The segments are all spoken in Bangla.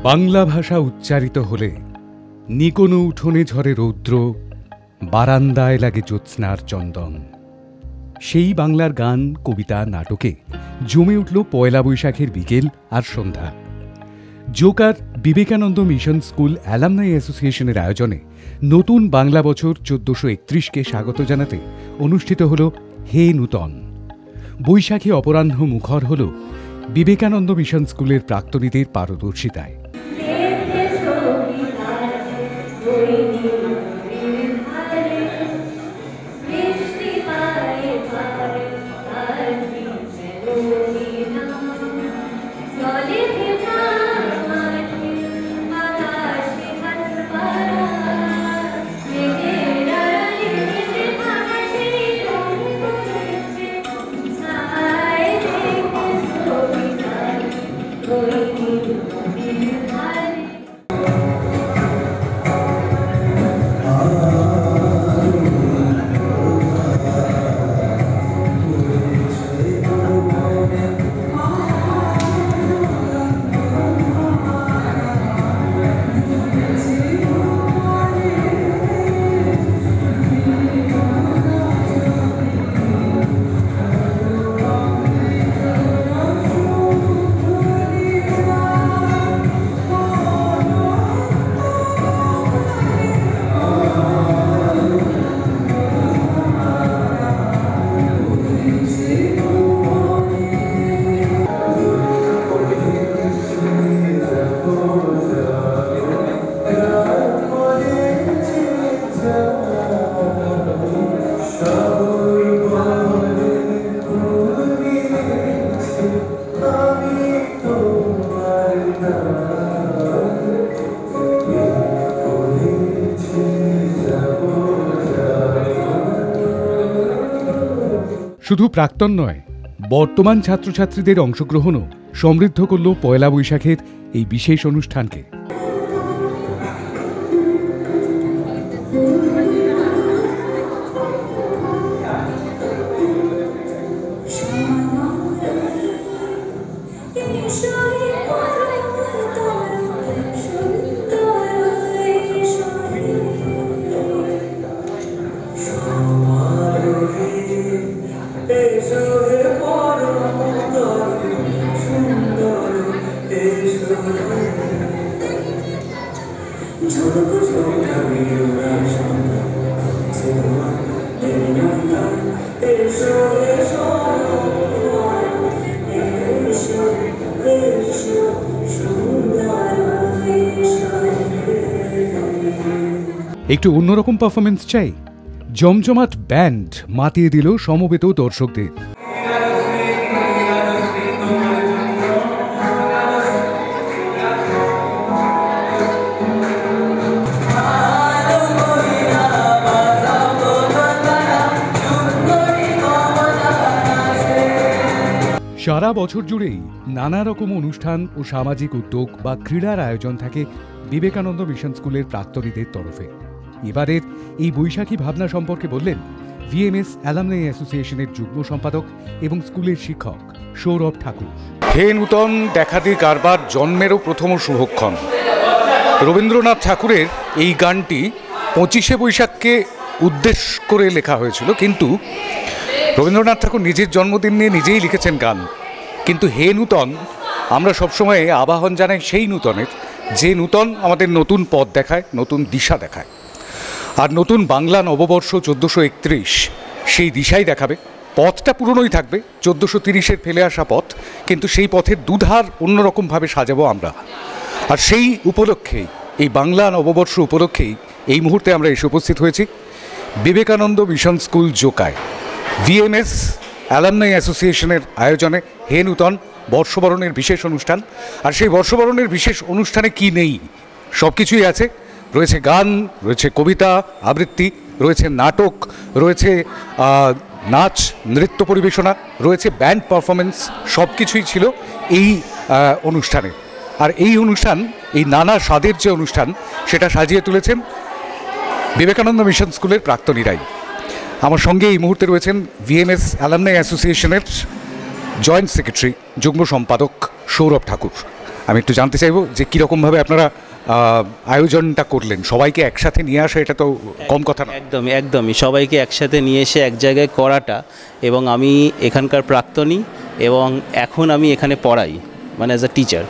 বাংলা ভাষা উচ্চারিত হলে নিকোনো উঠোনে ঝরে রৌদ্র, বারান্দায় লাগে জ্যোৎস্নার চন্দন। সেই বাংলার গান, কবিতা, নাটকে জমে উঠল পয়লা বৈশাখের বিকেল আর সন্ধ্যা। জোকার বিবেকানন্দ মিশন স্কুল অ্যালামনাই অ্যাসোসিয়েশনের আয়োজনে নতুন বাংলা বছর 1431কে স্বাগত জানাতে অনুষ্ঠিত হল হে নূতন। বৈশাখী অপরাহ্ন মুখর হল বিবেকানন্দ মিশন স্কুলের প্রাক্তনীদের পারদর্শিতায়। শুধু প্রাক্তন নয়, বর্তমান ছাত্রছাত্রীদের অংশগ্রহণও সমৃদ্ধ করল পয়লা বৈশাখের এই বিশেষ অনুষ্ঠানকে। একটু অন্যরকম পারফরমেন্স চাই? জমজমাট ব্যান্ড মাতিয়ে দিল সমবেত দর্শকদের। সারা বছর জুড়েই নানা রকম অনুষ্ঠান ও সামাজিক উদ্যোগ বা ক্রীড়ার আয়োজন থাকে বিবেকানন্দ মিশন স্কুলের প্রাক্তনীদের তরফে। এবারের এই বৈশাখী ভাবনা সম্পর্কে বললেন ভিএমএস অ্যালামনাই অ্যাসোসিয়েশনের যুগ্ম সম্পাদক এবং স্কুলের শিক্ষক সৌরভ ঠাকুর। হে নূতন দেখাতে কারবার জন্মেরও প্রথম শুভক্ষণ। রবীন্দ্রনাথ ঠাকুরের এই গানটি 25শে বৈশাখকে উদ্দেশ্য করে লেখা হয়েছিল, কিন্তু রবীন্দ্রনাথ ঠাকুর নিজের জন্মদিন নিয়ে নিজেই লিখেছেন গান। কিন্তু হে নূতন আমরা সবসময় আবাহন জানাই সেই নূতনের, যে নূতন আমাদের নতুন পথ দেখায়, নতুন দিশা দেখায়। আর নতুন বাংলা নববর্ষ 1431 সেই দিশাই দেখাবে। পথটা পুরনোই থাকবে, 1430-এর ফেলে আসা পথ, কিন্তু সেই পথের দুধার অন্যরকমভাবে সাজাবো আমরা। আর সেই উপলক্ষেই, এই বাংলা নববর্ষ উপলক্ষেই এই মুহূর্তে আমরা এসে উপস্থিত হয়েছি বিবেকানন্দ মিশন স্কুল জোকায় ভিএমএস অ্যালামনাই অ্যাসোসিয়েশনের আয়োজনে হে নূতন বর্ষবরণের বিশেষ অনুষ্ঠান। আর সেই বর্ষবরণের বিশেষ অনুষ্ঠানে কি নেই? সব কিছুই আছে। রয়েছে গান, রয়েছে কবিতা আবৃত্তি, রয়েছে নাটক, রয়েছে নাচ নৃত্য পরিবেশনা, রয়েছে ব্যান্ড পারফরমেন্স। সব কিছুই ছিল এই অনুষ্ঠানে। আর এই অনুষ্ঠান, এই নানা স্বাদের যে অনুষ্ঠান, সেটা সাজিয়ে তুলেছেন বিবেকানন্দ মিশন স্কুলের প্রাক্তনীরাই। আমার সঙ্গে এই মুহূর্তে রয়েছেন ভিএমএস অ্যালামনাই অ্যাসোসিয়েশনের জয়েন্ট সেক্রেটারি, যুগ্ম সম্পাদক সৌরভ ঠাকুর। আমি একটু জানতে চাইবো যে কীরকমভাবে আপনারা আয়োজনটা করলেন। সবাইকে একসাথে নিয়ে আসা এটা তো কম কথা না। একদমই সবাইকে একসাথে নিয়ে এসে এক জায়গায় করাটা, এবং আমি এখানকার প্রাক্তনী এবং এখন আমি এখানে পড়াই মানে অ্যাজ আ টিচার।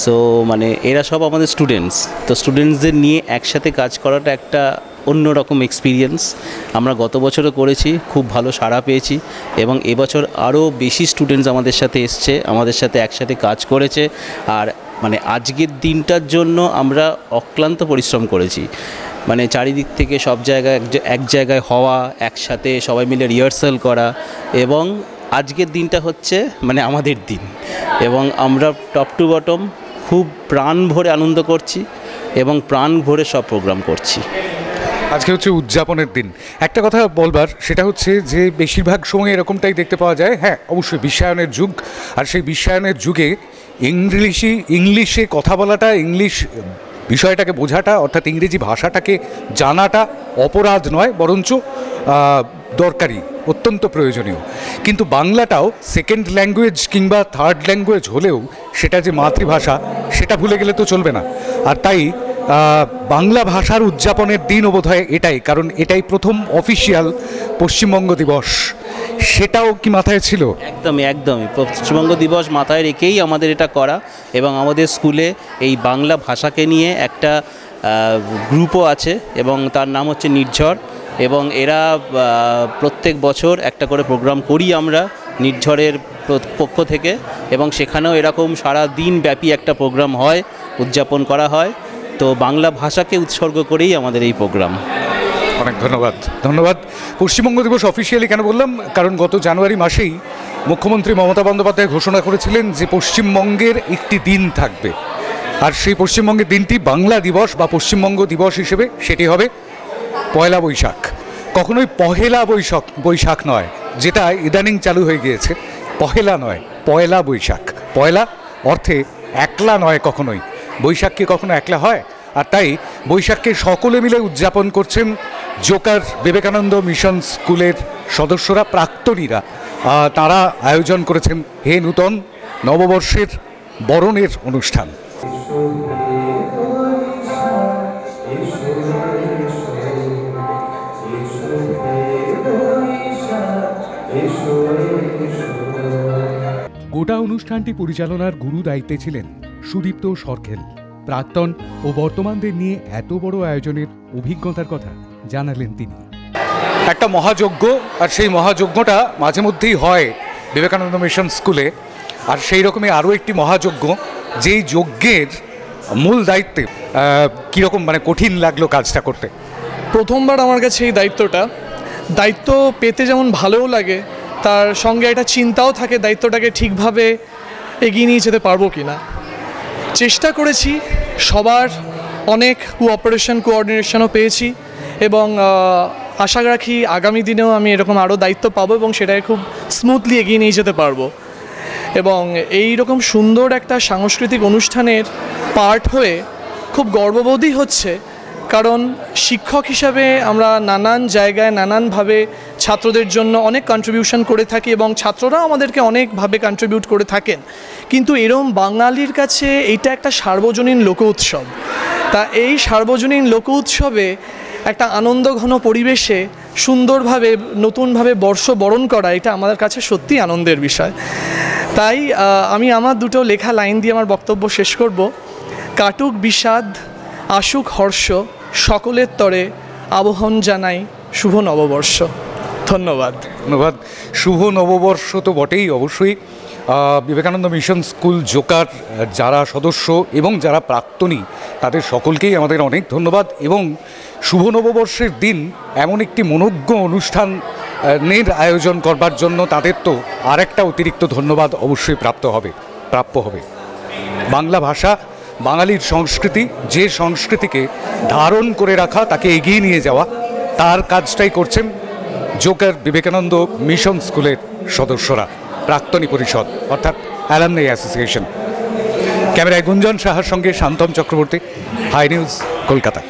সো মানে এরা সব আমাদের স্টুডেন্টস, তো স্টুডেন্টসদের নিয়ে একসাথে কাজ করাটা একটা অন্যরকম এক্সপিরিয়েন্স। আমরা গত বছরও করেছি, খুব ভালো সাড়া পেয়েছি, এবং এবছর আরও বেশি স্টুডেন্টস আমাদের সাথে এসছে, আমাদের সাথে একসাথে কাজ করেছে। আর মানে আজকের দিনটার জন্য আমরা অক্লান্ত পরিশ্রম করেছি, মানে চারিদিক থেকে সব জায়গায় এক জায়গায় হওয়া, একসাথে সবাই মিলে রিহার্সাল করা, এবং আজকের দিনটা হচ্ছে মানে আমাদের দিন, এবং আমরা টপ টু বটম খুব প্রাণ ভরে আনন্দ করছি এবং প্রাণ ভরে সব প্রোগ্রাম করছি। আজকে হচ্ছে উদযাপনের দিন। একটা কথা বলবার, সেটা হচ্ছে যে বেশিরভাগ সময় এরকমটাই দেখতে পাওয়া যায়। হ্যাঁ, অবশ্যই বিশ্বায়নের যুগ, আর সেই বিশ্বায়নের যুগে ইংলিশে কথা বলাটা, ইংলিশ বিষয়টাকে বোঝাটা, অর্থাৎ ইংরেজি ভাষাটাকে জানাটা অপরাধ নয়, বরঞ্চ দরকারি, অত্যন্ত প্রয়োজনীয়। কিন্তু বাংলাটাও সেকেন্ড ল্যাঙ্গুয়েজ কিংবা থার্ড ল্যাঙ্গুয়েজ হলেও সেটা যে মাতৃভাষা, সেটা ভুলে গেলে তো চলবে না। আর তাই বাংলা ভাষার উদযাপনের দিনও বোধহয় এটাই, কারণ এটাই প্রথম অফিসিয়াল পশ্চিমবঙ্গ দিবস। সেটাও কি মাথায় ছিল? একদমই পশ্চিমবঙ্গ দিবস মাথায় রেখেই আমাদের এটা করা, এবং আমাদের স্কুলে এই বাংলা ভাষাকে নিয়ে একটা গ্রুপও আছে, এবং তার নাম হচ্ছে নির্ঝর, এবং এরা প্রত্যেক বছর একটা করে প্রোগ্রাম করি আমরা নির্ঝরের পক্ষ থেকে, এবং সেখানেও এরকম সারা দিন ব্যাপী একটা প্রোগ্রাম হয়, উদযাপন করা হয়। তো বাংলা ভাষাকে উৎসর্গ করেই আমাদের এই প্রোগ্রাম। অনেক ধন্যবাদ। পশ্চিমবঙ্গ দিবস অফিসিয়ালি কেন বললাম, কারণ গত জানুয়ারি মাসেই মুখ্যমন্ত্রী মমতা বন্দ্যোপাধ্যায় ঘোষণা করেছিলেন যে পশ্চিমবঙ্গের একটি দিন থাকবে, আর সেই পশ্চিমবঙ্গের দিনটি বাংলা দিবস বা পশ্চিমবঙ্গ দিবস হিসেবে সেটি হবে পয়লা বৈশাখ। কখনোই পহেলা বৈশাখ নয়, যেটা ইদানিং চালু হয়ে গিয়েছে। পহেলা নয়, পয়লা বৈশাখ। পয়লা অর্থে একলা নয় কখনোই, বৈশাখকে কখনো একলা হয়। আর তাই বৈশাখকে সকলে মিলে উদযাপন করছেন জোকার বিবেকানন্দ মিশন স্কুলের সদস্যরা, প্রাক্তনীরা। তারা আয়োজন করেছেন হে নূতন নববর্ষের বরণের অনুষ্ঠান। গোটা অনুষ্ঠানটি পরিচালনার গুরু দায়িত্বে ছিলেন সুদীপ্ত সরখেল। প্রাক্তন ও বর্তমানদের নিয়ে এত বড় আয়োজনের অভিজ্ঞতার কথা জানালেন তিনি। একটা মহাযজ্ঞ, আর সেই মহাযজ্ঞটা মাঝে মধ্যেই হয় বিবেকানন্দ মিশন স্কুলে, আর সেই রকমই আরও একটি মহাযজ্ঞ, যেই যজ্ঞের মূল দায়িত্বে কীরকম মানে কঠিন লাগলো কাজটা করতে? প্রথমবার আমার কাছে এই দায়িত্ব পেতে যেমন ভালোও লাগে, তার সঙ্গে একটা চিন্তাও থাকে দায়িত্বটাকে ঠিকভাবে এগিয়ে নিয়ে যেতে পারবো কি না। চেষ্টা করেছি, সবার অনেক কোঅর্ডিনেশনও পেয়েছি, এবং আশা রাখি আগামী দিনেও আমি এরকম আরও দায়িত্ব পাবো এবং সেটাকে খুব স্মুথলি এগিয়ে নিয়ে যেতে পারবো। এবং এই রকম সুন্দর একটা সাংস্কৃতিক অনুষ্ঠানের পার্ট হয়ে খুব গর্ববোধই হচ্ছে, কারণ শিক্ষক হিসাবে আমরা নানান জায়গায় নানানভাবে ছাত্রদের জন্য অনেক কন্ট্রিবিউশন করে থাকি, এবং ছাত্ররাও আমাদেরকে অনেকভাবে কন্ট্রিবিউট করে থাকেন। কিন্তু এরম বাঙালির কাছে এইটা একটা সার্বজনীন লোক উৎসব। তা এই সার্বজনীন লোক উৎসবে একটা আনন্দঘন পরিবেশে সুন্দরভাবে নতুনভাবে বর্ষ বরণ করা, এটা আমাদের কাছে সত্যি আনন্দের বিষয়। তাই আমি আমার দুটো লেখা লাইন দিয়ে আমার বক্তব্য শেষ করব। কাটুক বিষাদ, আসুক হর্ষ, সকলের তরে আবহন জানাই শুভ নববর্ষ। ধন্যবাদ। শুভ নববর্ষ তো বটেই, অবশ্যই। বিবেকানন্দ মিশন স্কুল জোকার যারা সদস্য এবং যারা প্রাক্তনী, তাদের সকলকেই আমাদের অনেক ধন্যবাদ। এবং শুভ নববর্ষের দিন এমন একটি মনোজ্ঞ অনুষ্ঠানের আয়োজন করবার জন্য তাদের তো আর একটা অতিরিক্ত ধন্যবাদ অবশ্যই প্রাপ্য হবে। বাংলা ভাষা, বাঙালির সংস্কৃতি, যে সংস্কৃতিকে ধারণ করে রাখা, তাকে এগিয়ে নিয়ে যাওয়া, তার কাজটাই করছেন জোকার বিবেকানন্দ মিশন স্কুলের সদস্যরা, প্রাক্তনী পরিষদ অর্থাৎ অ্যালামনাই অ্যাসোসিয়েশন। ক্যামেরায় গুঞ্জন সাহার সঙ্গে শান্তম চক্রবর্তী, হাই নিউজ, কলকাতা।